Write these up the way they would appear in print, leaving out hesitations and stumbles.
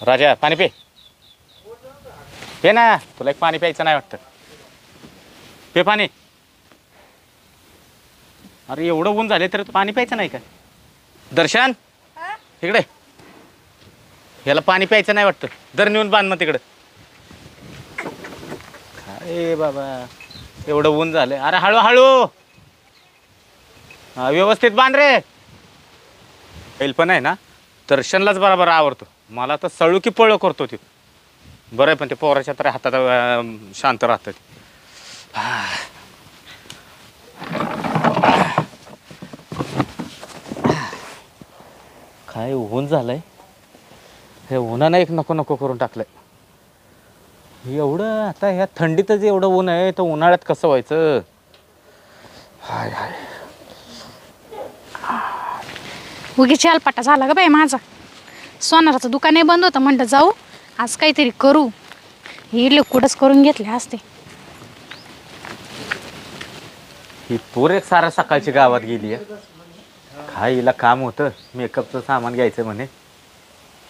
राजा पाणी पे पे ना, तुला एक पाणी प्यायचं नाही वाटतं? पे पाणी. अरे एवढं ऊन झाले तर पाणी प्यायचं नाही का? दर्शन इकडे, याला पाणी प्यायचं नाही वाटतं. दर नेऊन बांध मग तिकडं. काय बाबा एवढं ऊन झालं. अरे हळूहळू व्यवस्थित बांध रे. बैल पण आहे ना दर्शनलाच बरोबर आवडतो. मला तर सळू की पळू करतो ते. बरं आहे पण ते पोराच्या तर हातात शांत राहतं. काय ऊन झालंय. हे उन्हानं एक नको नको करून टाकलंय. एवढं आता ह्या थंडीतच एवढं ऊन आहे तर उन्हाळ्यात कसं व्हायचं. हाय हाय उगी चालपाटा झाला ग बाई माझा. सोनाराचं दुकानही बंद होतं. म्हणलं जाऊ आज काहीतरी करू. हे लिक्विडच करून घेतले असते. ही पोर एक सारा सकाळची गावात गेली आहे. काय हिला काम होतं मेकअपचं सामान घ्यायचं म्हणे.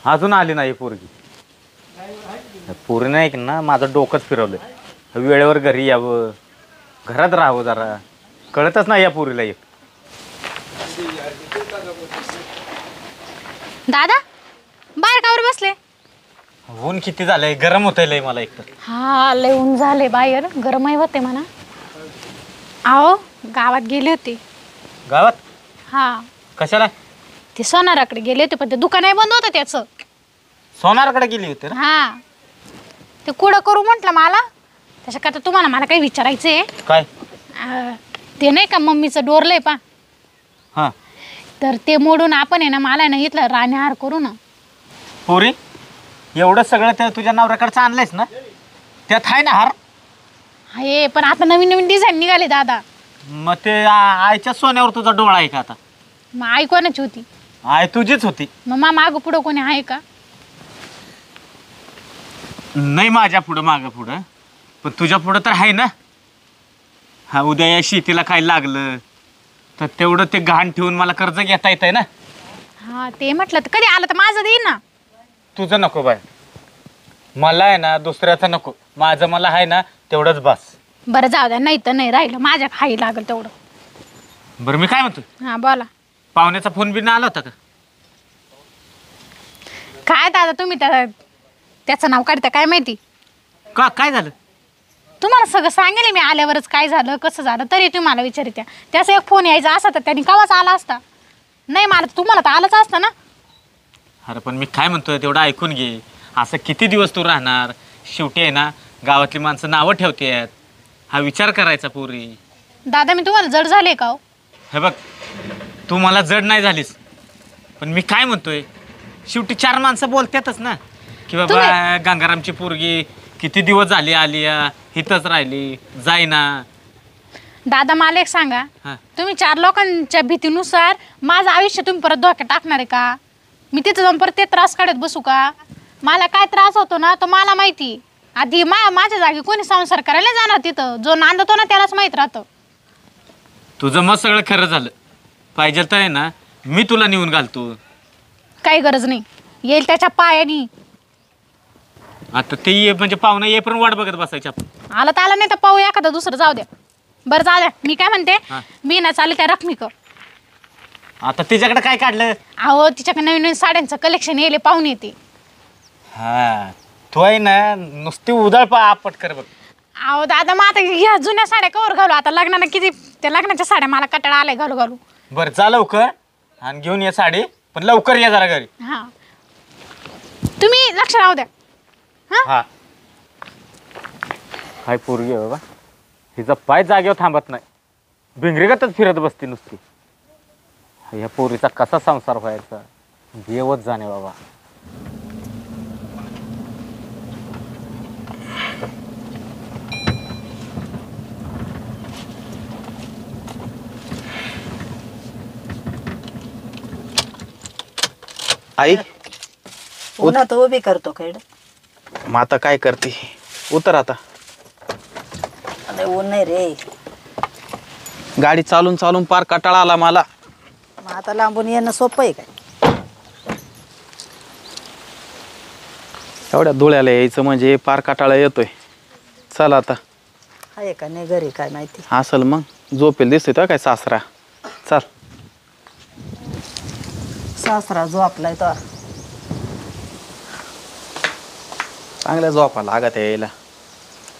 अजून आली नाही पोरगी. पोरीनं एक ना माझं डोकंच फिरवलंय. वेळेवर घरी यावं, घरात राहावं जरा. कळतच नाही या पोरीला एक. दादा बाहेर कावर बसले? ऊन किती झालंय, गरम होतंय लय मला एक तर. हा लय ऊन झाले बाहेर. गरमही होते म्हणा. आहो गावात गेले होते. गावात? हा कशाला? ते सोनाराकडे गेले होते पण ते दुकानही बंद होतं त्याचं. सोनारकडे गेली होती ना? हा ते कुठं करू म्हटलं मला. त्याच्याकरता तुम्हाला मला काही विचारायचं आहे. काय? ते नाही का मम्मीचं डोरलंय पा. हां तर ते मोडून आपण आहे ना मला ना इथलं राणीहार करू ना. पोरी एवढं सगळं त्या तुझ्या नवऱ्याकडचं आणलंयस ना? त्यात आहे ना हार? हे पण आता नवीन नवीन डिझाईन निघाले दादा. मग ते आईच्या सोन्यावर तुझा डोळा आहे का आता? मग आई कोणाची होती? आय तुझीच होती. मग मागं पुढं कोणी आहे का? नाही माझ्या पुढं मागं पुढं पण तुझ्या पुढं तर आहे ना. हा उद्या या शेतीला काय लागलं तर तेवढं ते गहाण ठेवून मला कर्ज घेता येतंय ना. हा ते म्हटलं तर कधी आलं तर माझं देईन ना. तुझं नको बाय. मला आहे ना दुसऱ्याचं नको. माझं मला आहे ना तेवढंच बस. बरं जाऊ द्या. नाही तर नाही राहिलं माझ्या खाई लागल तेवढं. बरं मी काय म्हणतो, हा बोला. पाहुण्याचा फोन बिन आला होता का? काय दादा तुम्ही त्याचं नाव काढता काय माहिती. का काय झालं? तुम्हाला सगळं सांगेल मी आल्यावरच काय झालं कसं झालं तरी तुम्ही मला विचारित्या. त्याचा एक फोन यायचा असता तर त्यांनी केव्हाच आला असता. नाही मला तुम्हाला तर आलंच असतं ना. अरे पण मी काय म्हणतोय तेवढं ऐकून घे. असं किती दिवस तू राहणार? शेवटी आहे ना गावातली माणसं नावं ठेवतात. हा विचार करायचा पोरी. दादा मी तुम्हाला जड झाले का हो? हे बघ तू मला जड नाही झालीस पण मी काय म्हणतोय शेवटी चार माणसं बोलतातच ना की बाबा गंगारामची पोरगी किती दिवस झाली आली इथंच राहिली जाईना. दादा मला एक सांगा. हा. तुम्ही चार लोकांच्या भीतीनुसार माझं आयुष्य तुम्ही परत धोक्यात टाकणार आहे का? मी तिथं जाऊन परत ते त्रास काढत बसू का? मला काय त्रास होतो ना तो मला माहिती. आधी माझ्या जागी कोणी संसार करायला जाणार तिथं. जो नांदतो ना त्यालाच माहीत राहतं. तुझं मत सगळं खरं झालं. पाहिजे तर आहे ना मी तुला नेऊन घालतो. काही गरज नाही. येईल त्याच्या पायानी. आता ते ये म्हणजे पाहुणं ये पण वाट बघत बसायची आपण. आला तर आला नाही तर पाहू एखादं दुसरं. जाऊ द्या. बरं जाऊ द्या. मी काय म्हणते हा. मी ना चालले त्या रखमीकर. आता तिच्याकडे काय काढलं? अहो तिच्याकडे नवीन नवीन साड्यांचं कलेक्शन येले पाहून येते. हा तू आहे ना नुसती उधळ आपट कर बघ. अहो दादा मग आता ह्या जुन्या साड्या कवर घालू. आता लग्नाला किती त्या लग्नाच्या साड्या मला कटाळा आलाय घालू घालू. बरं जा लवकर आणि घेऊन ये साडी पण लवकर या जरा घरी. हा तुम्ही लक्ष राहू द्या. हा काय पोरगी आहे बाबा. हिचा पाय जागेवर थांबत नाही. भिंगरीगतच फिरत बसते नुसती. या पोरीचा कसा संसार व्हायचा देवच जाणे बाबा. आई उन्हात उभी करतो खेड. मग आता काय करते? उतर आता. अरे ऊन नाही रे. गाडी चालून चालून पार कटाळा आला मला. मग आता लांबून येणं सोपं आहे काय? एवढ्या धुळ्याला यायचं म्हणजे पार काटाळा येतोय. चल आता आहे का नाही घरी काय माहिती. असल मग झोपेल दिसतोय तो काय सासरा. चल सासरा झोपलाय तो. चांगल्या झोपा लागत यायला.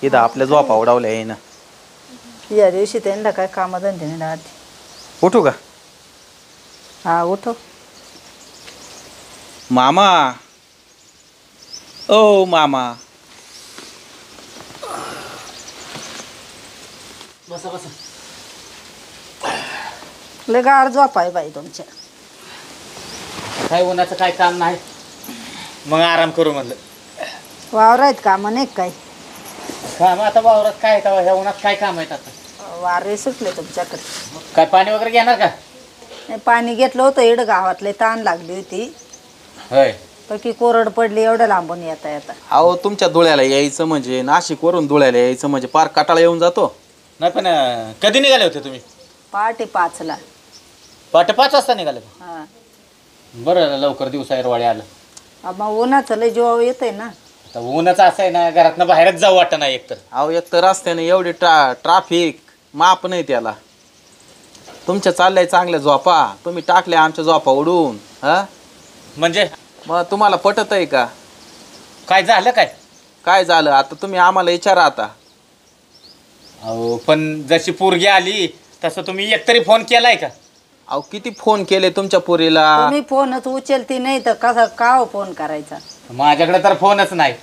इथं आपल्या झोपा उडावल्या येईना. या दिवशी त्यांना काय कामधंदे नाही राहते. उठू का हा उठो. मामा? ओ मामा. बसा बसा. लय गार झोप आहे बाई तुमच्या. काय उन्हाचं काय काम नाही, मग आराम करू म्हणलं. वावर आहेत काम नाही काय? काम आता वावरात काय का ह्या उन्हात काय काम आहेत आता? वारे सुटले तुमच्याकडे. काय पाणी वगैरे घेणार का? नाही पाणी घेतलं होतं इकडं गावातले ताण लागली होती. होय. पकी कोरड पडली एवढं लांबून येता येता. अहो तुमच्या धुळ्याला यायचं म्हणजे नाशिकवरून धुळ्याला यायचं म्हणजे पार काटाळा येऊन जातो. नाही पण कधी निघाले होते तुम्ही? पहाटे 5ला. पहाटे 5 वाजता निघाले. हा बरं लवकर दिवसावर आलं. मग उन्हाचं लय जीवावर येतंय ना. आता ऊनच असं आहे ना, घरातनं बाहेरच जाऊ वाटत नाही एकतर. अहो एक तर रस्त्याने एवढी ट्राफिक माप नाही त्याला. तुमच्या चाललंय चांगल्या झोपा, तुम्ही टाकल्या आमच्या झोपा उडून. हा म्हणजे मग तुम्हाला पटत आहे का? काय झालं काय? काय झालं आता तुम्ही आम्हाला विचारा आता. अहो पण जशी पोरगी आली तसं तुम्ही एकतरी फोन केलाय का? अहो किती फोन केले तुमच्या पोरीला. तुम्ही फोनच उचलती नाही तर कसा का फोन करायचा? माझ्याकडे तर फोनच नाही,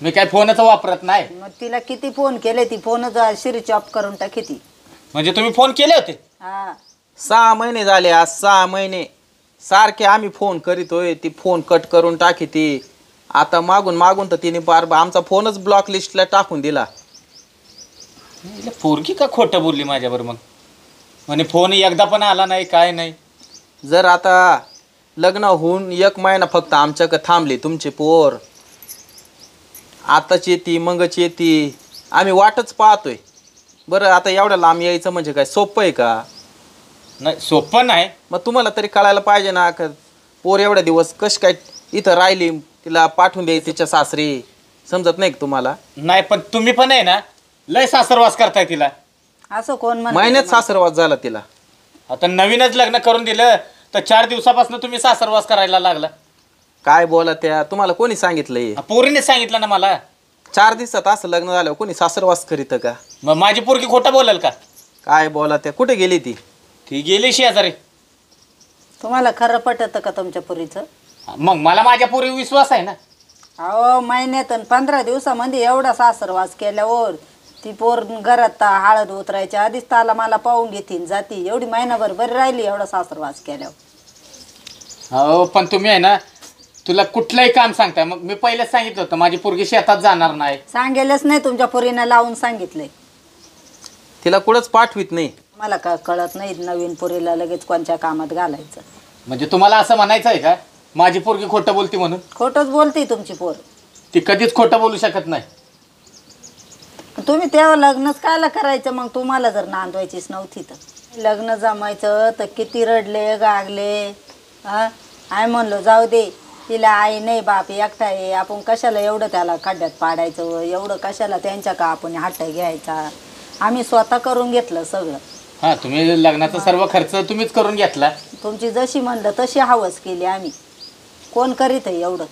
मी काय फोनच वापरत नाही. मग तिला किती फोन केले ती फोनच स्विच ऑफ करून टाकी ती. म्हणजे तुम्ही फोन केले होते? हा 6 महिने झाले. आज 6 महिने सारखे आम्ही फोन करीतोय, ती फोन कट करून टाकी ती. आता मागून मागून तर तिने बार आमचा फोनच ब्लॉक लिस्टला टाकून दिला. पोरगी का खोटं बोलली माझ्याबरोबर? मग म्हणजे फोन एकदा पण आला नाही काय नाही. जर आता लग्न होऊन 1 महिना फक्त आमच्याकडे थांबली तुमची पोर, आताच येते मगच येते, आम्ही वाटच पाहतोय. बरं आता एवढ्या लांब यायचं म्हणजे काय सोपं आहे का? नाही सोपं नाही. मग तुम्हाला तरी कळायला पाहिजे ना, का पोर एवढ्या दिवस कशी काय इथं राहिली, तिला पाठवून द्यायची तिच्या सासरी. समजत नाही का तुम्हाला? नाही पण तुम्ही पण आहे ना लय सासरवास करताय तिला. असं कोण म्हणतं महिन्यात तुम्हाला? सासरवास झाला तिला. आता नवीनच लग्न करून दिलं तर 4 दिवसापासून तुम्ही सासरवास करायला लागला. काय बोला त्या, तुम्हाला कोणी सांगितलंय? पोरीने सांगितलं ना मला. 4 दिवसात असं लग्न झाल्यावर कोणी सासरवास करीत का? मग माझी पोरगी खोटं बोलेल का? काय बोला त्या, कुठे गेली ती? ती गेली शेजारी. तुम्हाला खरं पटत का तुमच्या पुरीचं? मग मला माझ्या पोरी विश्वास आहे ना. अहो महिन्यातून 15 दिवसामध्ये एवढा सासरवास केल्यावर ती पोर घरात हळद उतरायच्या आधीच ताला मला पाहून घेतील जाती. एवढी महिनाभर बरी राहिली एवढा सासरवास केल्यावर. हो पण तुम्ही आहे ना तुला कुठलंही काम सांगताय. मग मी पहिलेच सांगितलं होतं माझी पोरगी शेतात जाणार नाही. सांगेलच नाही तुमच्या पोरीनं लावून सांगितलंय. तिला कुठंच पाठवीत नाही. मला का कळत नाही नवीन पोरीला लगेच कोणत्या कामात घालायचं. म्हणजे तुम्हाला असं म्हणायचं आहे का माझी पोरगी खोटं बोलती म्हणून? खोटंच बोलते तुमची पोर. ती कधीच खोटं बोलू शकत नाही. तुम्ही तेव्हा लग्नच कायला करायचं? मग तुम्हाला जर नांदवायचीच नव्हती तर लग्न जमायचं तर किती रडले गागले. हा आय म्हणलो जाऊ दे, तिला आई नाही बाप एकटा आहे, आपण कशाला एवढं त्याला खड्ड्यात पाडायचं, एवढं कशाला त्यांच्या का आपण हट्ट घ्यायचा. आम्ही स्वतः करून घेतलं सगळं. हां तुम्ही लग्नाचा सर्व खर्च तुम्हीच करून घेतला. तुमची जशी म्हणलं तशी हवस केली आम्ही. कोण करीत आहे एवढं?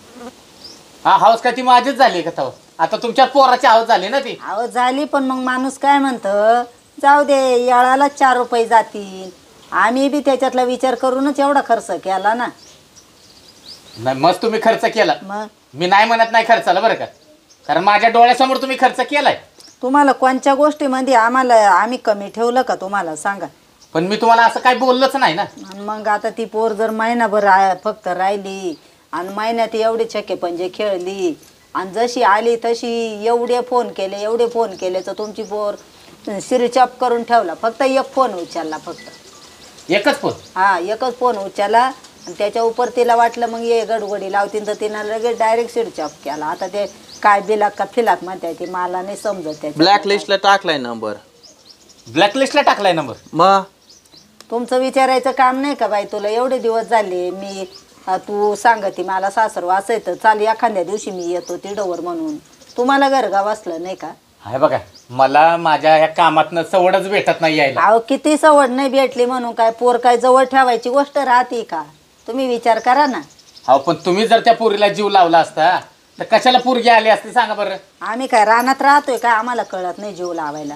हा हाऊस का ती माझीच झाली का तेव्हा? आता तुमच्या पोराची हाऊस झाली ना ती. हवस झाली पण मग माणूस काय म्हणतं, जाऊ दे याळाला 4 रुपये जातील. आम्ही बी त्याच्यातला विचार करूनच एवढा खर्च केला ना. नाही मस्त तुम्ही खर्च केला. मग मी नाही म्हणत नाही खर्चाला बरं का, कारण माझ्या डोळ्यासमोर तुम्ही खर्च केलाय. तुम्हाला कोणत्या गोष्टीमध्ये आम्ही कमी ठेवलं का तुम्हाला सांगा? पण मी तुम्हाला असं काही बोललोच नाही ना. आणि मग आता ती पोर जर महिनाभर फक्त राहिली आणि महिन्यात एवढे छक्के पंजे खेळली आणि जशी आली तशी एवढे फोन केले तर तुमची पोर स्विच ऑफ करून ठेवला. फक्त एक फोन उचलला, फक्त एकच फोन. हा एकच फोन उचलला आणि त्याच्या उपर तिला वाटलं मग ये गडगडी लावतील तर तिनं लगेच डायरेक्ट स्विच ऑफ केला. आता ते काय बिलाक का फिलाक म्हणताय ते मला नाही समजत. ब्लॅक लिस्टला टाकलाय नंबर. ब्लॅकलिस्टला टाकलाय नंबर? मग तुमचं विचारायचं काम नाही का बाई? तुला एवढे दिवस झाले मी तू सांगती मला सासर वाचायचं चाल एखाद्या दिवशी मी येतो तिडवर म्हणून. तुम्हाला घरगाव असलं नाही का? हाय बघा, मला माझ्या ह्या कामातनं सवडच भेटत नाही यायला. अहो किती सवड नाही भेटली म्हणून काय पोर काय जवळ ठेवायची गोष्ट राहते का? तुम्ही विचार करा ना. अहो पण तुम्ही जर त्या पोरीला जीव लावला असता तर कशाला पोरगी आली असती सांगा बरं. आम्ही काय रानात राहतोय काय आम्हाला कळत नाही जीव लावायला?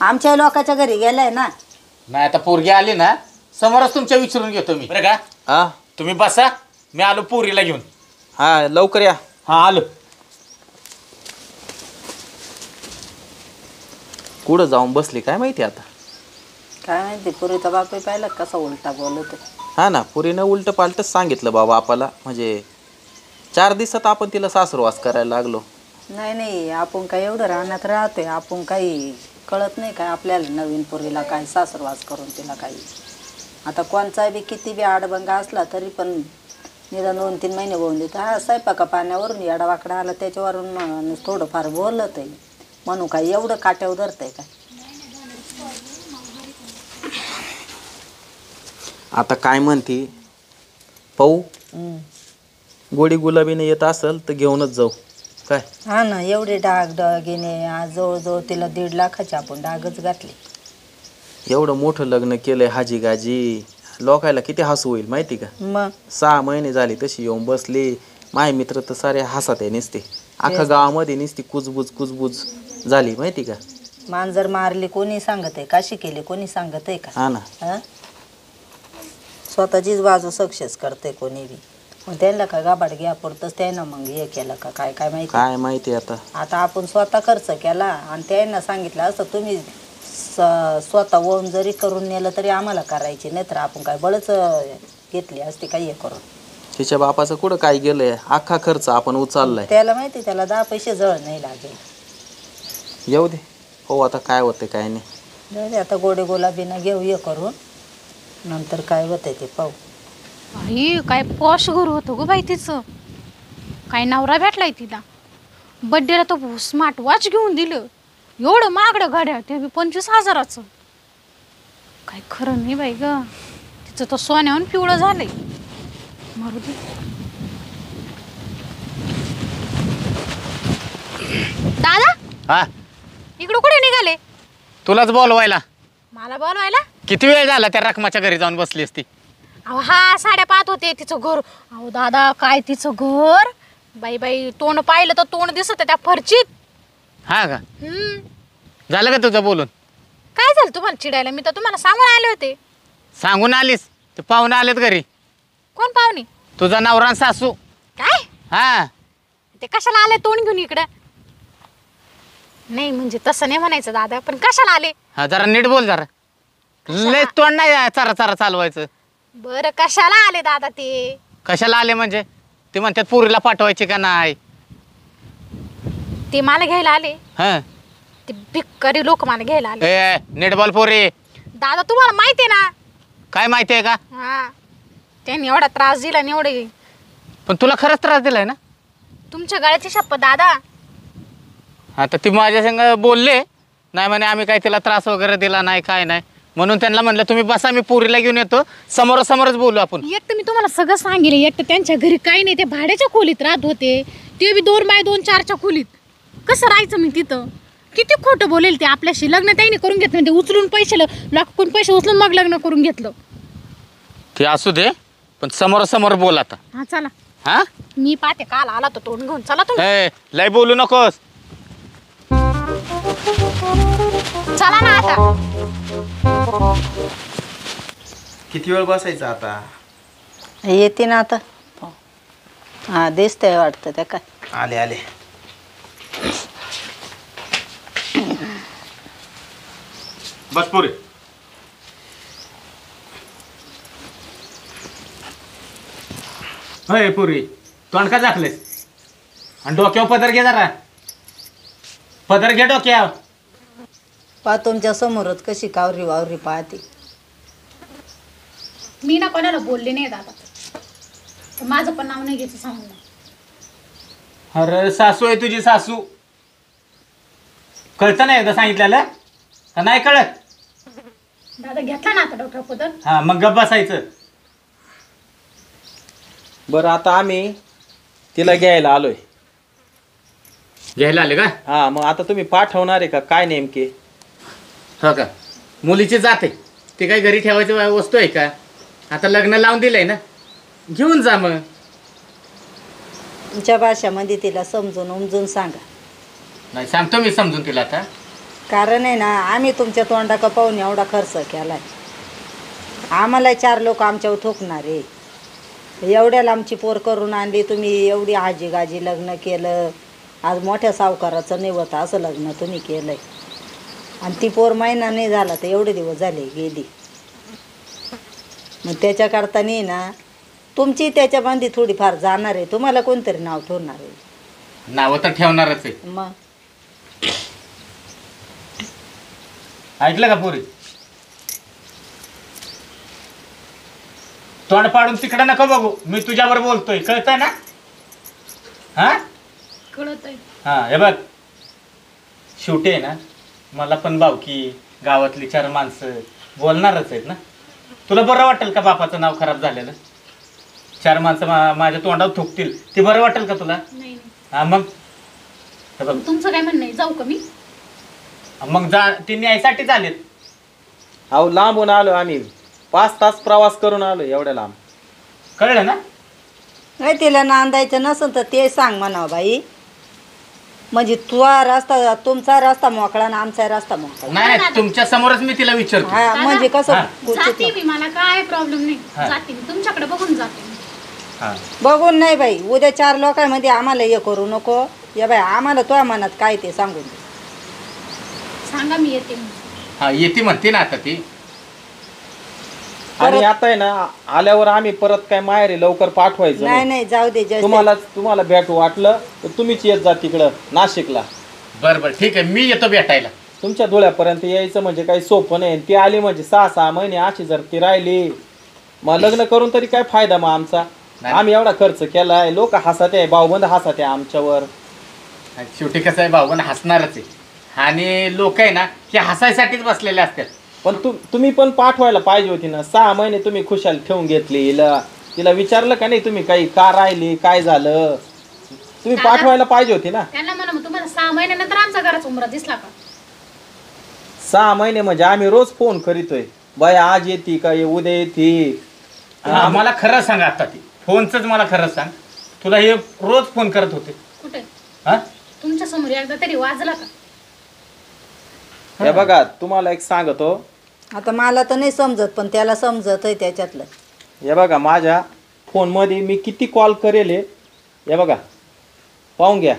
आमच्या लोकांच्या घरी गेलाय ना. नाही आता पोरगी आली ना समोरच तुमच्या विचारून घेतो मी बरं का. हा तुम्ही बसा, मी आलो पोरीला घेऊन. हा लवकर या. हा आलो. कुठं जाऊन बसली काय माहिती आता. काय माहिती पुरीचा बापही पाहिला कसा उलटा बोलत. हा ना, पुरीनं उलट पालटच सांगितलं बाबा आपल्याला. म्हणजे 4 दिवसात आपण तिला सासरवास करायला लागलो. नाही आपण काय एवढं रानात राहतोय, आपण काही कळत नाही काय आपल्याला नवीन पुरीला काय सासरवास करून तिला काही. आता कोणचा बी किती बी आडबंगा असला तरी पण निदान 2-3 महिने होऊन देत. हा स्वयंपाका पाण्यावरून येडावाकडा आला त्याच्यावरून थोडंफार बोलत आहे म्हणून काय एवढं काट्यावर धरतंय काय. आता काय म्हणती पाहू, गोडी गुलाबीने येत असेल तर घेऊनच जाऊ काय. हा ना, एवढे डाग डागिने आज जवळजवळ तिला 1.5 लाखाची आपण डागच घातली. एवढं मोठं लग्न केलंय हाजी गाजी, लोकायला किती हसू होईल माहिती का. मग 6 महिने झाली तशी येऊन बसली. माय मित्र तर सारे हसत आहे नुसते. अख्खा गावामध्ये नुसती कुजबुज झाली माहिती का. मांजर मारली कोणी सांगत आहे, काशी केली कोणी सांगत आहे का? हा ना. हा स्वतःचीच बाजू सक्सेस करते कोणी बी. मग त्यांना का गाबाड घ्या पुरतंच त्यानं मग हे केलं का काय काय माहिती. काय माहिती आता. आता आपण स्वतः खर्च केला आणि त्यांना सांगितलं असं तुम्ही स्वतः होऊन जरी करून नेलं तरी आम्हाला करायची नाही तर आपण काय बळच घेतली असते काही हे करून. तिच्या बापाचं कुठं काय गेलंय, अख्खा खर्च आपण उचललाय. त्याला माहिती त्याला 10 पैसे जळ नाही लागेल. येऊ दे हो, आता काय होते काय नाही. जाऊ दे आता गोडे गुलाबीनं घेऊ हे करून, नंतर काय होतंय ते पाहू. बाई काय पॉश घर होतं गो बाई तिचं. काय नवरा भेटलाय तिला. बड्डेला तो स्मार्ट वॉच घेऊन दिलं. एवढं महागडं गाड्या ते बी 25,000चं. काय खरं नाही बाई ग. तिचं तो सोन्याहून पिवळं झालंय. मारू दे. दादा हा इकडं कुठे निघाले? तुलाच बोलवायला. मला बोलवायला? किती वेळ झाला त्या रकमाच्या घरी जाऊन बसली असती. अहो हा साड्या पाहत होते तिचं घर. अहो दादा काय तिचं घर. बाई तोंड पाहिलं तर तोंड दिसत त्या फरचीत. हा का, झालं का तुझं बोलून? काय झालं तुम्हाला चिडायला? मी तर तुम्हाला सांगून आले होते. सांगून आलीस ते पाहुणे आलेत घरी. कोण पाहुणे? तुझा नवरा आणि सासू. काय हा ते कशाला आले तोंड घेऊन इकडं? नाही म्हणजे तसं नाही म्हणायचं दादा, पण कशाला आले? हा जरा नीट बोल जरा. लय तोंड नाही चारा चालवायचं. बरं कशाला आले दादा ते? कशाला आले म्हणजे ते म्हणतात पोरीला पाठवायची का नाही. ते मला घ्यायला आले. हा ते भिकारी लोक मला घ्यायला आले. ए नीट बोल पोरी. दादा तुम्हाला माहिती आहे ना. काय माहिती आहे का? हा त्यांनी एवढा त्रास दिला आणि एवढे. पण तुला खरंच त्रास दिलाय ना? तुमच्या गळ्याची शपथ दादा. आता ती माझ्या संग बोलले नाही म्हणे आम्ही काय तिला त्रास वगैरे दिला नाही काय नाही. म्हणून त्यांना म्हणलं तुम्ही बसा मी पोरीला घेऊन येतो, समोरासमोरच बोलू आपण. एक तर मी तुम्हाला सगळं सांगितलं. एक तर त्यांच्या घरी काही नाही, ते भाड्याच्या खोलीत राहत होते. ते बी 2x2-4च्या खोलीत. कसं राहायचं मी तिथं? किती खोटं बोलेल ते आपल्याशी. लग्न त्यांनी करून घेतलं, ते उचलून पैसे लाखून पैसे उचलून मग लग्न करून घेतलं. ते असू दे पण समोरासमोर बोल आता. हा चला. हा मी पाहते काल आला तो तोंड घेऊन. चला तुम्ही. ए लय बोलू नकोस. चला ना आता. किती वेळ बसायचं आता. येते ना आता. हा दिसतंय वाटतं त्या काय. आले बस पोरी. होय पुरी तोंड का झाकलेस आणि डोक्यावर पदर घे जरा. पदर घे डोक्यावर. पा तुमच्या समोरच कशी कावरी वावरी पाहते. मी ना कोणाला बोलले नाही दादा. तर माझं पण नाव नाही घ्यायचं सांगून. अरे सासू आहे तुझी सासू. कळतं नाही एकदा सांगितलेलं का नाही कळत? दादा घेतला ना आता डॉक्टर पदर. हा मग गप्प बसायचं. बरं आता आम्ही तिला घ्यायला आलोय. घ्यायला आले का? हा मग आता तुम्ही पाठवणार आहे का काय नेमके? हो का? मुलीची जाते ते काही घरी ठेवायची वस्तू आहे का? आता लग्न लावून दिलंय ना, घेऊन जा मग. तुमच्या भाषामध्ये तिला समजून उमजून सांगा. नाही सांगतो मी समजून तिला आता. कारण आहे ना आम्ही तुमच्या तोंडाका पाहून एवढा खर्च केलाय. आम्हाला 4 लोक आमच्यावर थोकणार आहे. एवढ्याला आमची पोर करून आणली तुम्ही, एवढी आजी गाजी लग्न केलं. आज मोठ्या सावकाराचं निवत असं लग्न तुम्ही केलंय. आणि ती पोर महिना नाही झाला तर एवढे दिवस झाले गेली. मग त्याच्याकरता नाही ना तुमची त्याच्यामध्ये थोडीफार जाणार आहे. तुम्हाला कोणतरी नाव ठेवणार आहे. नावं तर ठेवणारच आहे. मग ऐकलं का पोरी? तोंड पाडून तिकडे नका बघू, मी तुझ्यावर बोलतोय, कळतंय ना? हा कळत आहे. हा हे बघ, शेवटी आहे ना मला पण भावकी गावातली 4 माणसं बोलणारच आहेत ना. तुला बरं वाटेल का बापाचं नाव खराब झालेलं? 4 माणसं माझ्या तोंडावर थुकतील, ते बरं वाटेल का तुला? नाही हा मग हे बघ, तुमचं काय म्हणणं आहे, जाऊ का मी? मग जा, ते न्यायसाठी झालेत. अहो लांबून आलो आम्ही, 5 तास प्रवास करून आलो एवढ्या लांब. कळलं ना? नाही तिला नांदायचं नसेल तर ते सांग म्हणा बाई. म्हणजे तुमचा रस्ता मोकळा ना आमचा रस्ता मोकळा. नाही, तुमच्या समोरच मी तिला विचारतो. हा म्हणजे कसं हा. खुर्चीत जाते मी, मला काय प्रॉब्लेम नाही. हा. जाते मी तुमच्याकडे बघून जाते मी. हा. बघून नाही बाई. उद्या 4 लोकांमध्ये आम्हाला हे करू नको. या बाई आम्हाला तुझ्या मनात काय ते सांगून दे. सांगा मी येते मी. हा येते म्हणते ना आता ती. आणि आता आहे ना आल्यावर आम्ही परत काय माहेरी लवकर पाठवायचं नाही नाही. नाही जाऊ दे. जस्ट तुम्हाला भेटू वाटलं तर तुम्हीच येत जा तिकडं नाशिकला. बरं बरं ठीक आहे, मी येतो भेटायला. तुमच्या डोळ्यापर्यंत यायचं म्हणजे काही सोपं नाही. ती आली म्हणजे 6-6 महिने अशी जर ती राहिली मग लग्न करून तरी काय फायदा मग आमचा? नाही. आम्ही एवढा खर्च केलाय, लोक हसत आहे, भाऊबंद हसत आहे आमच्यावर. शेवटी कसं आहे, भाऊ हसणारच आहे. आणि लोक आहे ना ते हसायसाठीच बसलेले असतात. पण तुम्ही पण पाठवायला पाहिजे होती ना. 6 महिने तुम्ही खुशाल ठेवून घेतली हिला. तिला विचारलं का नाही तुम्ही काही का राहिली, काय झालं? तुम्ही दादा, पाठवायला पाहिजे होती ना. त्यांना म्हणा मग तुम्हाला 6 महिन्यानंतर आमचा घराचा उमरा दिसला का? 6 महिने म्हणजे आम्ही रोज फोन करीतोय, बाय आज येते का, उद्या येते. हा, मला खरं सांग आता ती फोनच मला खरं सांग, तुला हे रोज फोन करत होते? कुठे? हा तुमच्या समोर एकदा तरी वाजला का? हे बघा तुम्हाला एक सांगतो. आता मला तर नाही समजत पण त्याला समजत आहे त्याच्यातलं. हे बघा माझ्या फोनमध्ये मी किती कॉल करेल हे बघा, पाहून घ्या.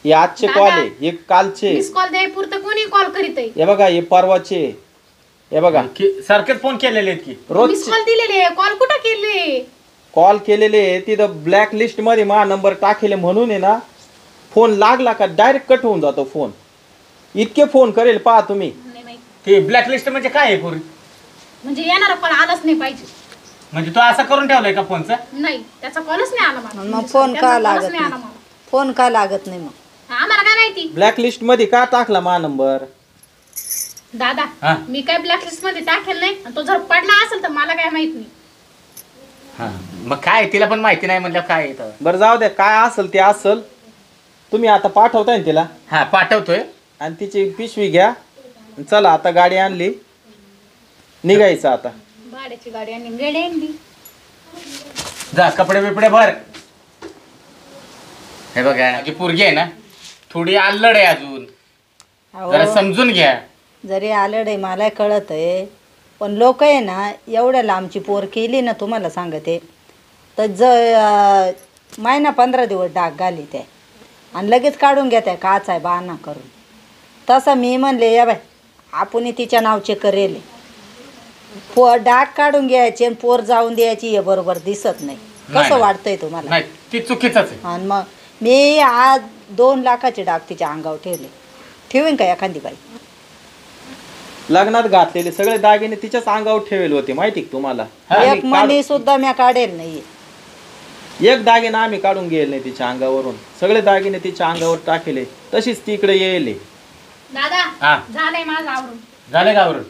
हे आजचे दादा, कॉल आहे, हे कालचे. मिस कॉल द्यायपुरतं कोणी कॉल करीत आहे? हे बघा हे परवाचे. हे बघा सारखेच फोन केलेले आहेत की. मिस रोज कॉल दिलेले, कॉल कुठं केले? कॉल केलेले तिथं ब्लॅक लिस्ट मध्ये माझा नंबर टाकेले म्हणून आहे ना, फोन लागला का डायरेक्ट कट होऊन जातो फोन. इतके फोन करेल पहा तुम्ही. नाही माहिती. ते ब्लॅकलिस्ट म्हणजे काय आहे पोरी? म्हणजे येणारा कॉल आलाच नाही पाहिजे. म्हणजे तू असं करून ठेवलंय का फोनचा? नाही, त्याचा कॉलच नाही आला मला. मग फोन त्यांचा का कॉलच लागत नाही आला नाही? मला. फोन का लागत नाही मग? आम्हाला काय माहिती? ब्लॅक लिस्ट मध्ये का टाकला माझा नंबर? दादा, हा. मी काय ब्लॅकलिस्ट मध्ये टाकेल नाही. आणि तो जर पडला असेल तर मला काय माहित नाही. हा मग काय, तिला पण माहिती नाही म्हणलं काय येतं. बरं जाऊ द्या, काय असेल ते असेल. तुम्ही आता पाठवताय ना तिला, हा पाठवतोय. आणि तिची पिशवी घ्या. चला आता गाडी आणली, निघायचं आता. भाड्याची गाडी आणि गाडी आणली. जा कपडे बिपडे भर. हे बघा जी पोरगी आहे ना थोडी अल्लड आहे अजून, जरा अहो, समजून घ्या. जरी आलं रे मला कळत आहे पण लोक आहे ना एवढ्या लांबची पोर केली ना तुम्हाला सांगते तर महिना 15 दिवस डाग घाली ते आणि लगेच काढून घेत आहे काच आहे बहाणा करून. तसं मी म्हणले या बाय आपण तिच्या नावचे करेल. डाग काढून घ्यायचे आणि पोर जाऊन द्यायची हे बरोबर दिसत नाही. नाही. कसं वाटतंय तुम्हाला? नाही ती चुकीच आहे. आणि मग मी आज 2 लाखाचे डाग तिच्या अंगावर ठेवले. ठेवीन का एखादी बाई? लग्नात घातलेले सगळे दागिने तिच्याच अंगावर ठेवेल होते माहिती का तुम्हाला? एक आम्ही मणी सुद्धा मी काढेल नाही. एक दागिना आम्ही काढून गेले नाही तिच्या अंगावरून. सगळे दागिने तिच्या अंगावर टाकले, तशीच ती इकडे येईल. दादा, हा. झालंय माझं आवरून. झाले गावरून?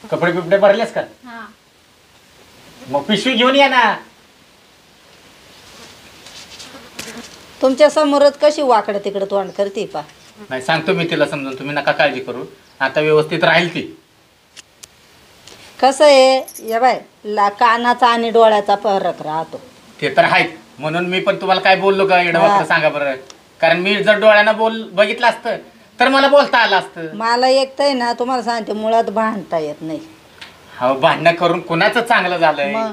कपडे बिपडे भरलेस का? हा. मग पिशवी घेऊन या ना. तुमच्या समोरच कशी वाकडं तिकडं तोंड करते पा. नाही सांगतो मी तिला समजून, तुम्ही नका काळजी करू, आता व्यवस्थित राहील ती. कसं आहे या बाय कानाचा आणि डोळ्याचा फरक राहतो. ते तर आहेत, म्हणून मी पण तुम्हाला काय बोललो का एवढं हा. सांगा बरं. कारण मी जर डोळ्यानं बघितलं असतं तर मला बोलता आलं असतं. मला एक तर ना तुम्हाला सांगते मुळात भांडता येत नाही. हो, भांडणं करून कुणाचं चांगलं झालंय, मग?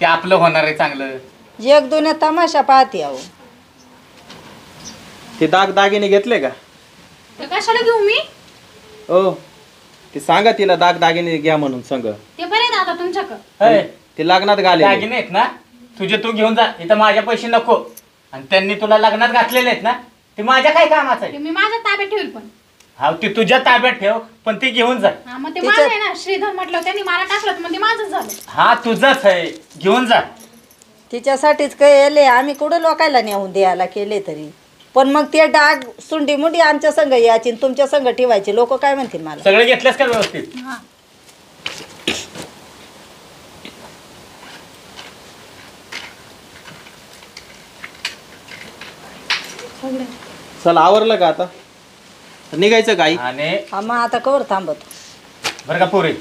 ते आपलं होणार आहे चांगलं. एक दोन तमाशा पाहते अहो. ते दागदागिने घेतले का? ते कशाला घेऊ मी? ओ ते सांगा तिला दागदागिने घ्या म्हणून संग. ते बरे ना आता तुमच्याकडं. होय, ते लग्नात घाले. दागिने आहेत ना तुझे, तू घेऊन जा, इथं माझ्या पैसे नको. आणि त्यांनी तुला लग्नात घातलेले आहेत ना, ते माझ्या काय कामाचं आहे? ते मी माझ्या ताब्यात ठेवील पण. हा, ती तुझ्या ताब्यात ठेव, पण ती घेऊन जा. हा मग ते तिचं- माझं आहे ना, श्रीधर म्हटलं त्यांनी मला टाकलं तर मग ते माझंच झालं. हा तुझंच आहे, घेऊन जा. तिच्यासाठीच केले आम्ही कुठं लोकायला नेऊन द्यायला केले तरी. पण मग ते डाग सुंडी मुंडी आमच्या संघ यायची आणि तुमच्या संघ ठेवायचे. लोक काय म्हणतील मला. सगळे घेतलेस का व्यवस्थित? हा सगळे. चल आवरलं का आता? निघायचं का आई? आणि हा मग आता कवर थांबत. बरं का पोरी,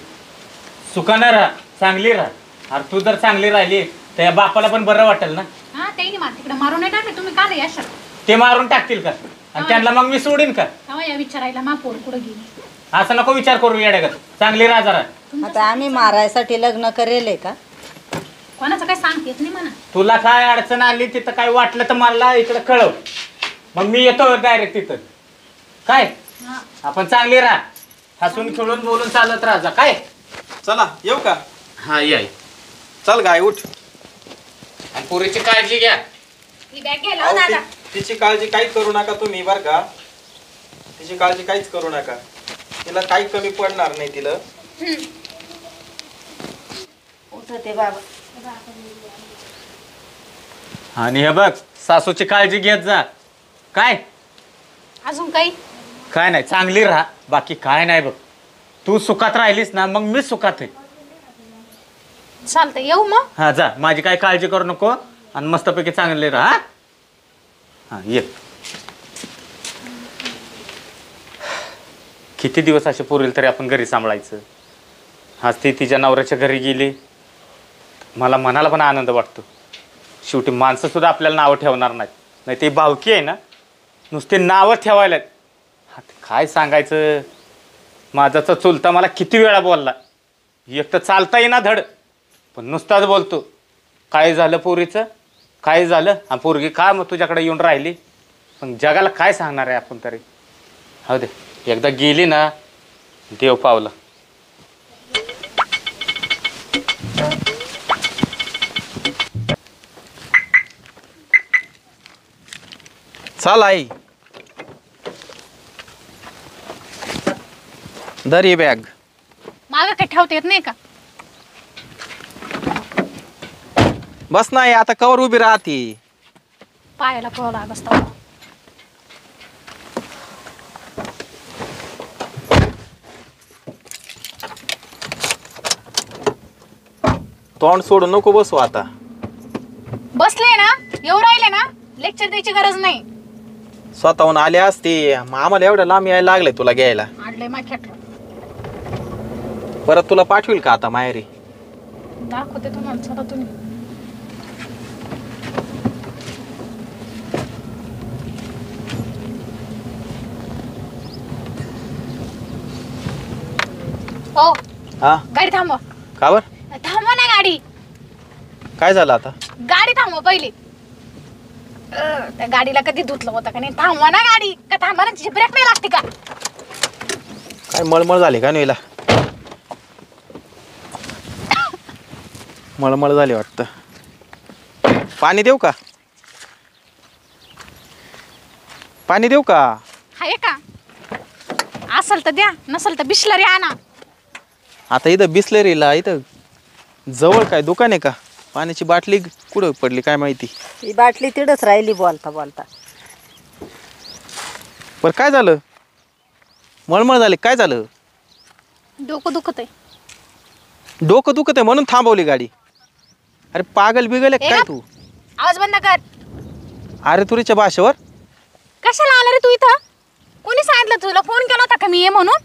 सुखानं राहा, चांगली राहा. अरे तू जर चांगली राहिली तर या बापाला पण बरं वाटेल ना. हा ते मला तिकडे मारून नाही टाकले तुम्ही का रे अशा. ते मारून टाकतील का? आणि त्यांना मग मी सोडीन का? तेव्हा या विचारायला मा पोर कुठं गेली. असं नको विचार करू येड्यागत. चांगली राहा जरा. आता आम्ही मारायसाठी लग्न करेले का? कोणाचं काय सांगता येत नाही म्हणा. तुला काय अडचण आली तिथं काय वाटलं तर मला इकडे कळव, मग मी येतो डायरेक्ट तिथं. काय हा आपण चांगली राहा, हसून खेळून बोलून चालत राहा जा. काय चला येऊ का? हा याय. चल गाय उठ. आणि पोरीची काळजी घ्या. ही बॅग घ्यायला अहो, दादा. तिची काळजी काहीच करू नका तुम्ही बर का. तिची काळजी काहीच करू नका. तिला काही कमी पडणार नाही तिला. उठते बाबा. आणि हे बघ, सासूची काळजी घेत जा. काय अजून काही. काय नाही, चांगली राहा, बाकी काय नाही बघ. तू सुखात राहिलीस ना मग मी सुखात आहे. चालतंय येऊ मग. हा जा, माझी काय काळजी करू नको आणि मस्तपैकी चांगले राहा. हा ये. किती दिवस असे पुरेल तरी आपण घरी सांभाळायचं. आज ती तिच्या नवऱ्याच्या घरी गेली, मला मनाला पण आनंद वाटतो. शेवटी माणसं सुद्धा आपल्याला नावं ठेवणार नाहीत. नाही ती भावकी आहे ना, नुसते नावं ठेवायला. काय सांगायचं, माझाचा चुलता मला किती वेळा बोलला. एक तर चालता येईना धड, पण नुसताच बोलतो काय झालं पोरीचं, काय झालं, हा पोरगी का मग तुझ्याकडे येऊन राहिली. पण जगाला काय सांगणार आहे आपण तरी. हो दे, एकदा गेली ना देव पावला. चल आई धर ही बॅग. मागं काय ठेवता येत नाही का? बस नाही आता कवर उभी राहती. पायाला कळ लाग असतो. तोंड सोडून नको बसू आता. बसले ना, येऊ राहिले ना, लेक्चर द्यायची गरज नाही. स्वतःहून आले असते मग आम्हाला एवढं लांब यायला लागले तुला घ्यायला. आणलंय माखेट. परत तुला पाठवील का आता माहेरी? दाखवते तुम्हाला, चला तुम्ही. हो हा गाडी थांबवा. का बर? थांबवा ना गाडी. काय झालं आता? गाडी थांबवा पहिली. त्या गाडीला कधी धुतलं होतं का नाही? थांबवा ना गाडी. का थांबवा ना, तिची ब्रेक नाही लागते का? काय मळमळ झाली का नईला? मळमळ झाली वाटतं. पाणी देऊ का? पाणी देऊ का? आहे का? असेल तर द्या, नसेल तर बिस्लरी आणा. आता इथं बिस्लरीला इथं जवळ काय दुकान आहे का? पाण्याची बाटली कुठं पडली काय माहिती. ही बाटली तिडच राहिली बोलता बोलता. बरं काय झालं? मळमळ झाली काय झालं? डोकं दुखत आहे. डोकं दुखत आहे म्हणून थांबवली गाडी? अरे पागल बिगल आहे काय तू? आवाज बंद कर. अरे तुरीच्या भाषेवर कशाला आला रे तू इथं? कोणी सांगितलं तुला? फोन केला होता का मी ये म्हणून?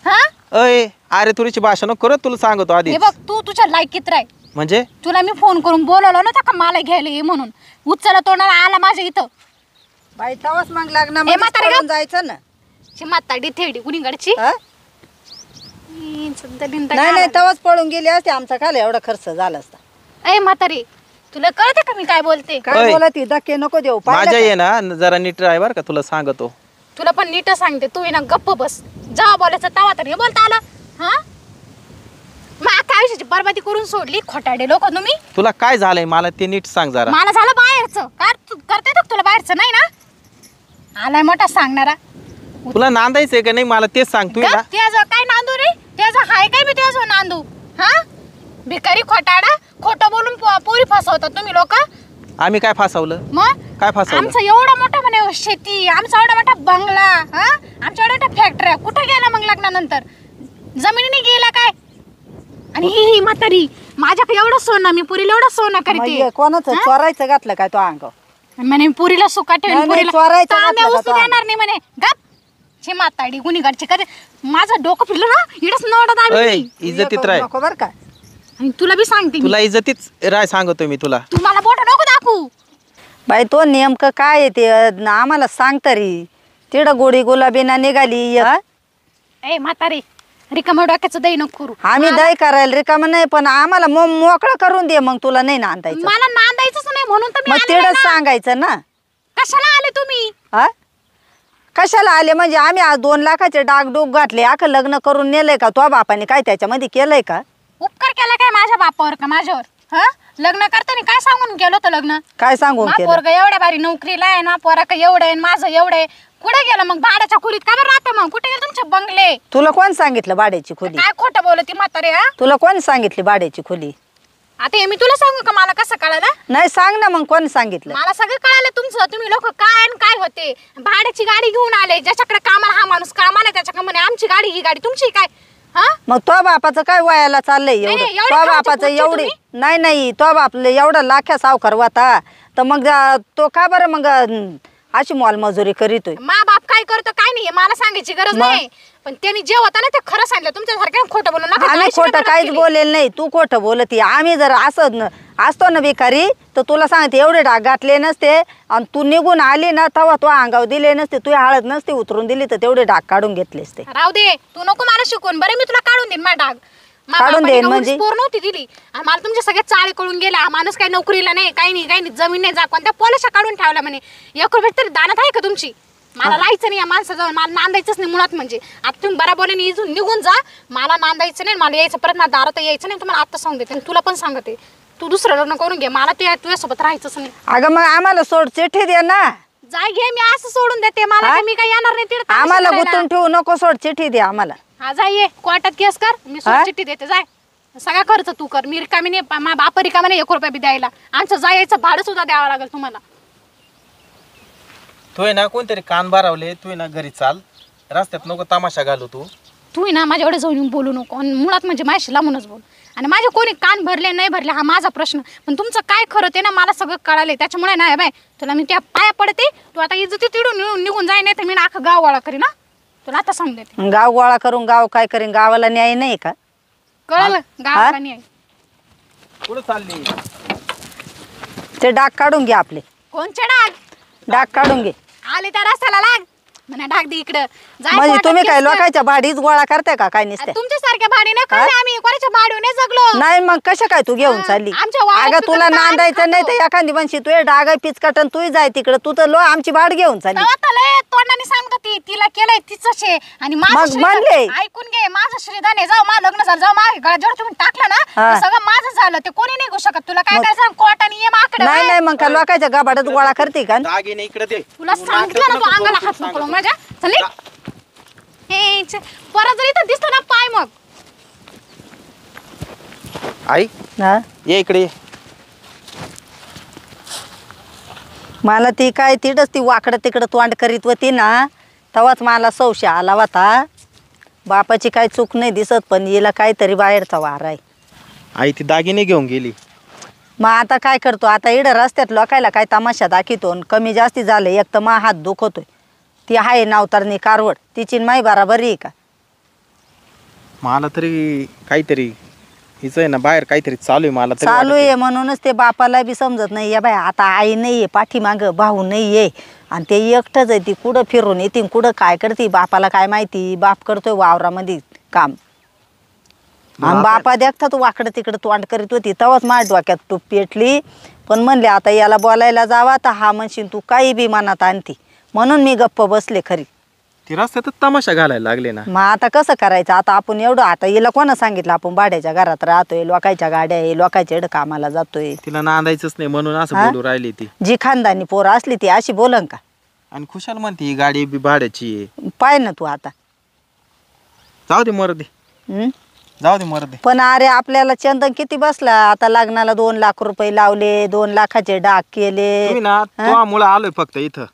हा अय अरे तुरीची भाषा नको करत, तुला सांगतो आधी. हे बघ तू तुझ्या लायकीत राह. म्हणजे तुला मी फोन करून बोलवलं नव्हतं का मला घ्यायला ये म्हणून? उचला तोंडाला आला माझ्या इथं. बाई तवाच मग लग्न ए, म्हातारे गप. जायचं ना. माताडी थेडी कुणीकडची हा? नाही नाही तवाच पळून गेली असते, आमचा काय एवढा खर्च झाला असता. ए म्हातारी, तुला कळते का मी काय बोलते? काय ओय. बोलत ही, धक्के नको देऊ. पाहिलं माझ्या का? ये ना जरा नीट राह बरं का, तुला सांगतो. तुला पण नीट सांगते, तू ना गप्प बस. जेव्हा बोलायचं तेव्हा तर हे बोलता आलं. हा मग अख्ख्या आयुष्याची बरबादी करून सोडली. खोटाडे लोक तुम्ही. तुला काय झालंय मला ते नीट सांग जरा. मला झालं बाहेरचं. काय करता येतं तुला बाहेरचं? नाही ना. आलाय मोठा सांगणारा. तुला नांदायचंय का नाही मला तेच सांग. तू ना त्याचं काय नांदू रे? त्याचं हाय काय मी त्याचं नांदू? हा भिकारी खोटाडा. खोटं बोलून पोरी फसवतात तुम्ही लोक. आम्ही काय फसवलं? मग काय फसवलं? आमचं एवढं मोठं म्हणे शेती, आमचा एवढा मोठा बंगला, हा आमच्या एवढ्या मोठ्या फॅक्टऱ्या कुठे गेला मग लग्नानंतर? जमिनीने गेला काय? आणि ही म्हातारी माझ्याकडे एवढं सोनं, मी पुरीला एवढं सोनं मग करते. हे कोणाचं चोरायचं घातलं काय तो अंग? म्हणे पुरीला सुका ठेवून नाही, पुरीला चोरायचं तांब्या घातलं का उचलून तो? येणार नाही म्हणे. गप शी माताडी गुन्हेगारची कधी. माझं डोकं फिरलं ना इडच नवडत अय आली. इज्जतीत राह. नको बर का. आणि तुला बी सांगते मी. तुला इज्जतीच राह सांगतो मी तुला. तू मला बोट नको दाखवू. बाई तो नेमकं काय आहे ते आम्हाला सांग तरी. तिकडं गोडी गुलाबीना निघाली. हा? ए म्हातारी, रिकाम्या डोक्याचं दही नको करू. आम्ही दही करायला रिकाम नाही, पण आम्हाला मोकळं करून दे मग. तुला नाही नांदायचं मला नांदायचंच नाही म्हणून तर मी मग आले तिकडं ना. सांगायचं ना. कशाला आले तुम्ही? हा कशाला आले म्हणजे? आम्ही आज 2 लाखाचे डागडूग घातले. अख्खं लग्न करून नेलंय का? तो बापाने काय त्याच्यामध्ये केलंय का? उपकार केला काय माझ्या बापावर का माझ्यावर? हा लग्न करताना काय सांगून गेलो होतं लग्न? काय सांगून केलं? पोरग एवढ्या भारी नोकरीला आहे ना, पोरा का एवढं आहे, माझं एवढं आहे. कुठे गेलं मग भाड्याच्या खोलीत? का बरं राहते मग? कुठे गेले तुमचे बंगले? तुला कोण सांगितलं भाड्याची खोली? काय खोटं बोलती म्हातारे? हा तुला कोण सांगितली भाड्याची खोली? आता हे मी तुला सांगू का मला कसं कळालं? नाही सांग ना मग, कोण सांगितलं? मला सगळं कळालं तुमचं. तुम्ही लोक काय आणि काय होते. भाड्याची गाडी घेऊन आले. ज्याच्याकडे कामाला हा माणूस कामाला, त्याच्याकडे म्हणे आमची गाडी, ही गाडी तुमची काय? हा मग तो बापाचं काय वयाला चाललंय नाही, एवढं? एवढे तो खायचे बापाचं पुढचे एवढी तुम्ही? नाही तो बापलं एवढा लाख्या सावकार होता तर मग तो का बरं मग अशी मोलमजुरी करीतोय? मा बाप काय करतो काय नाही मला सांगायची गरज मग? नाही. पण त्यांनी जे होता ना ते खरं सांगितलं. तुमच्यासारखं खोटं बोलू नका. आम्ही आयुष्यभर खोटं बरबाद काहीच केली. बोलेल नाही. तू खोटं बोलती. आम्ही जर असं असतो ना भिकारी तर तुला सांगते एवढे डाग घातले नसते. आणि तू निघून आली ना तेव्हा तो अंगाव दिले नसते. तू हळद नसते उतरून दिली तर तेवढे डाग काढून घेतले असते. राहू दे. तू नको मला शिकवून. बरं मी तुला काढून देईन माझा डाग. काढून देईन म्हणजे? पोर नव्हती दिली आणि मला तुमच्या सगळ्या चाळे कळून गेला. हा माणूस काही नोकरीला नाही, काही नाही, जमीन नाही. जा कोणत्या पॉलिशा काढून ठेवला म्हणे. 1 रुपये तरी दानात आहे का तुमची? मला लायचं नाही या माणसाजवळ. मला नांदायचंच नाही मुळात. म्हणजे आता तुम्ही बराबरीने इथून निघून जा. मला नांदायचं नाही. मला यायचं परत माझ्या दारात यायचं नाही. तुम्हाला आता सांगते आणि तुला पण सांगते. तू दुसरं लग्न करून घे. मला तुझ्यासोबत राहायचंच नाही. अगं मग आम्हाला सोड चिठ्ठी दे ना. जाय घे. मी असं सोडून देते. मला हा? काय मी काय येणार नाही तिकडे. आम्हाला गुंतून ठेवू नको. सोड चिठ्ठी दे आम्हाला. हा जाय ये. कोर्टात केस कर. मी हा? चिठ्ठी देते. जाय. सगळा खर्च तू कर. मी रिकामी नाही. माझा बाप रिकामी नाही 1 रुपया बी द्यायला. आमचं जायचं भाडं सुद्धा द्यावं लागेल तुम्हाला. तू आहे ना कोणतरी कान बारावले. तू आहे ना घरी चाल. रस्त्यात नको तमाशा घालू तू. तू ना माझ्या एवढे जाऊन बोलू नको. आणि मुळात म्हणजे माझ्याशी लांबूनच बोल. आणि माझे कोणी कान भरले नाही भरले हा माझा प्रश्न. पण तुमचं काय खरं ते ना मला सगळं कळाले. त्याच्यामुळे नाही बाय तुला मी त्या पाया पडते. तू आता इज्जती तिडून निघून जाय. नाही तर मी ना अख्खा गाव गोळा करीन. ना तुला आता सांगून देते. गाव गोळा करून गाव काय करीन? गावाला न्याय नाही का? कळलं? गावाला नाही. कुठं चालली? ते डाग काढून घे आपले. कोणचे डाग? डाग काढून घे. आले त्या रस्त्याला लाग. म्हणा डाग दे इकडं. जाय म्हणजे कोर्टात तुम्ही केस काय कर. लोकांच्या भाडीच गोळा करताय का काय नसते? तुमच्यासारख्या भाडी नाही खाल्ले आम्ही. कोणाच्या भाडीवर नाही जगलो. नाही मग कशा काय तू घेऊन हा, चालली? आमच्या वावरात अगं पिकं तुला तर आम्ही नांदायचं नाही खातो. तर एखादी म्हणशी तू डाग पिचकटन तू जाय तिकडे. तू तर आमची भाड घेऊन चालली. तेव्हा तर लय तोंडाने सांगत होती. तिला केलंय तिचं शे. आणि माझं मग श्रीधन- म्हणले. ऐकून घे. माझं श्रीधन आहे. जाऊ माझं लग्न झालं. जाऊ माझ्या गळ्यात तुम्ही टाकलं ना हा. ते सगळं माझं झालं. ते कोणी नाही घेऊ शकत. तुला काय काय सांग कोर्टाने ये माकडं. नाही नाही मग काय लोकांच्या गाभाड्यात गोळा करते का? दागिने इकडे दे. तुला सांगितलं ना तू अंगाला हात नको लावू माझ्या. चल निघ. हे परत जर इथं दिसलं ना पाय मग. आई हा? ये इकडे ये. मला ती काय तिडच ती वाकडं तिकडं तोंड करीत होती ना तेव्हाच मला संशय आला होता. बापाची काय चूक नाही दिसत पण हिला काहीतरी बाहेरचा वार आहे. आई ती दागिने घेऊन गेली. मग आता काय करतो, आता इडं रस्त्यात लोकायला काय तमाशा दाखवतो, कमी जास्ती झालं एक तर मा हात दुखतोय. ती आहे नावतारणी कारवड, तिची माई बराबरी आहे का? मला तरी काहीतरी हिचं आहे ना बाहेर काहीतरी चालू आहे. मला तरी चालू वाटतंय. आहे म्हणूनच ते बापाला बी समजत नाही. या बाय आता आई नाही आहे पाठीमाग, भाऊ नाही आहे आणि ते एकटंच आहे. ती कुठं फिरून येते कुठं काय करते बापाला काय माहिती. बाप करतोय वावरामध्ये काम आणि बापा देखता तू वाकडं तिकडं तोंड करीत होती तेव्हाच माझ्या डोक्यात तू पेटली. पण म्हणले आता याला बोलायला जावा तर हा म्हणशील तू काही बी मनात आणती, म्हणून मी गप्प बसले खरी. ती रस्त्यातच तमाशा घालायला लागले ना. मग आता कसं करायचं, आता आपण एवढं आता हिला कोणा सांगितलं आपण भाड्याच्या घरात राहतोय, लोकांच्या गाड्या आहे, लोकांच्या एवढं कामाला जातोय. तिला नांदायचंच नाही म्हणून असं हा? बोलू राहिली ती. जी खानदानी पोरं असली ती अशी बोलन का? आणि खुशाल म्हणते ही गाडी बी भाड्याची आहे. पाय ना तू आता. जाऊ दे मरू दे, हं? जाऊ दे मरू दे. पण अरे आपल्याला चंदन किती बसला आता लग्नाला. 2 लाख रुपये लावले, 2 लाखाचे डाग केले. तुम्ही ना तुझ्यामुळं आलोय फक्त इथं.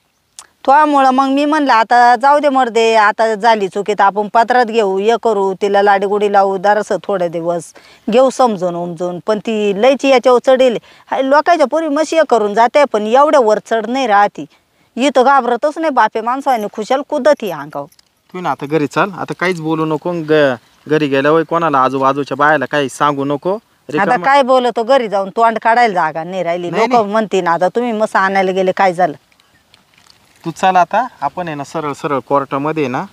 त्यामुळं मग मी म्हणलं आता जाऊ दे मर्दे, आता झाली चुकीत आपण पत्रात घेऊ, हे करू, तिला लाडीगुडी लावू, दरस थोडे दिवस घेऊ समजून उमजून. पण ती लयची याच्यावर चढेल. लोकांच्या पोरी मशी करून जाते पण एवढ्या वर चढ नाही राहती. इथं घाबरतच नाही बापे माणसाने खुशाल कुदत ही अंगाव. तुम्ही ना आता घरी चाल, आता काहीच बोलू नको. घरी गेल्यावर कोणाला आजूबाजूच्या बायाला काही सांगू नको. आता काय बोलतो घरी जाऊन तोंड काढायला जागा नाही राहिली. नाही, लोक म्हणतील आता तुम्ही मस्त आणायला गेले काय झालं. तू चाल आता आपण आहे ना सरळ सरळ कोर्टामध्ये ना.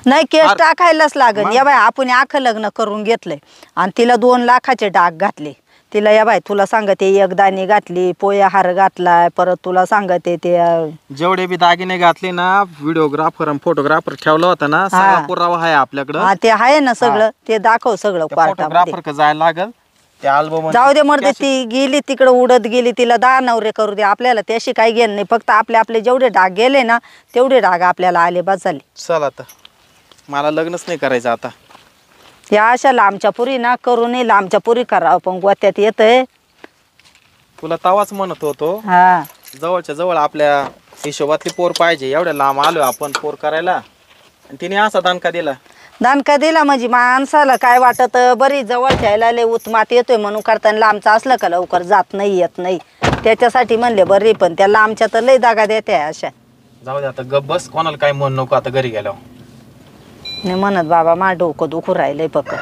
नाही केस टाकायलाच लागल. या बाय आपण आखं लग्न करून घेतलंय आणि तिला 2 लाखाचे डाग घातले. तिला या बाय तुला सांगते एक दाणी घातली, पोया हार घातलाय, परत तुला सांगते ते जेवढे बी दागिने घातले ना, व्हिडिओग्राफर आणि फोटोग्राफर ठेवला होता ना, सगळा पुरावा आहे आपल्याकडं. हा ते आहे ना सगळं. ते दाखव सगळं कोर्टामध्ये. फोटोग्राफर का जायला लागल त्या अल्बम. जाऊ दे मर्दे, ती गेली तिकडं उडत गेली, तिला 10 नवरे करू दे. आपल्याला त्याशी काही घेणं नाही. फक्त आपले जेवढे डाग गेले ना तेवढे डाग आपल्याला आले बस झाले. चल आता मला लग्नच नाही करायचं आता. या अशा लांबच्या पुरी ना करू नये, लांबच्या पुरी करावं पण गोत्यात येतंय. तुला तवाच म्हणत होतो हा जवळच्या जवळ आपल्या हिशोबातली पोर पाहिजे. एवढ्या लांब आलो आपण पोर करायला आणि तिने असा दणका दिला. दणका दिला म्हणजे माणसाला काय वाटत बरी जवळ घ्यायला लय उत्मात येतोय म्हणून करताना लांबचा असलं का लवकर जात नाही येत नाही. त्याच्यासाठी म्हणले बरी, पण त्या लांबच्या तर लय दागा देते अशा. जाऊ दे आता गप बस, कोणाला काही म्हणू नको आता घरी गेल्यावर. नाही म्हणत बाबा मा डोकं दुखू राहिलंय पक्क.